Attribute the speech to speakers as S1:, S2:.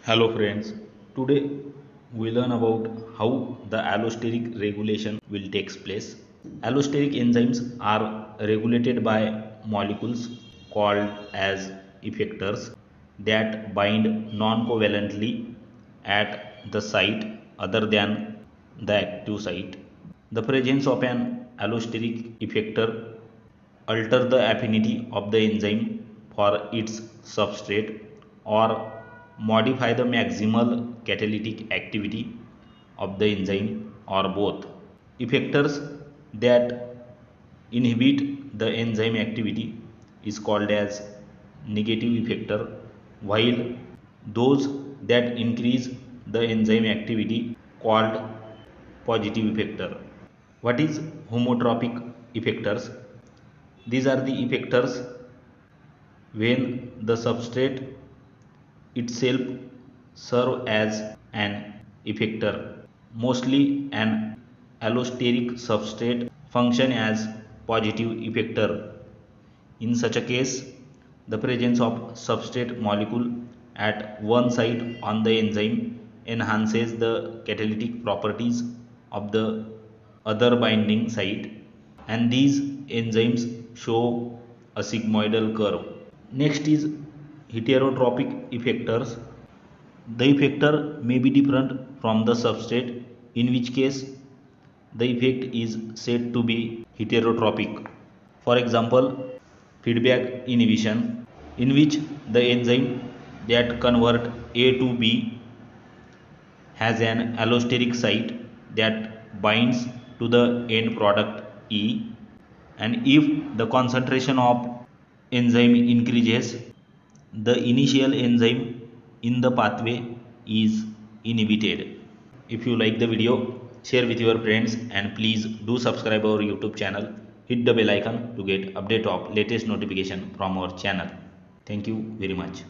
S1: Hello friends, today we learn about how the allosteric regulation will take place. Allosteric enzymes are regulated by molecules called as effectors that bind non-covalently at the site other than the active site. The presence of an allosteric effector alter the affinity of the enzyme for its substrate or modify the maximal catalytic activity of the enzyme or both. Effectors that inhibit the enzyme activity is called as negative effector, while those that increase the enzyme activity called positive effector. What is homotropic effectors? These are the effectors when the substrate itself serve as an effector. Mostly an allosteric substrate function as positive effector. In such a case, the presence of substrate molecule at one site on the enzyme enhances the catalytic properties of the other binding site, and these enzymes show a sigmoidal curve. Next is heterotropic effectors. The effector may be different from the substrate, in which case the effect is said to be heterotropic. For example, feedback inhibition, in which the enzyme that convert A to B has an allosteric site that binds to the end product E, and if the concentration of enzyme increases, the initial enzyme in the pathway is inhibited. If you like the video, share with your friends and please do subscribe our YouTube channel. Hit the bell icon to get update of latest notification from our channel. Thank you very much.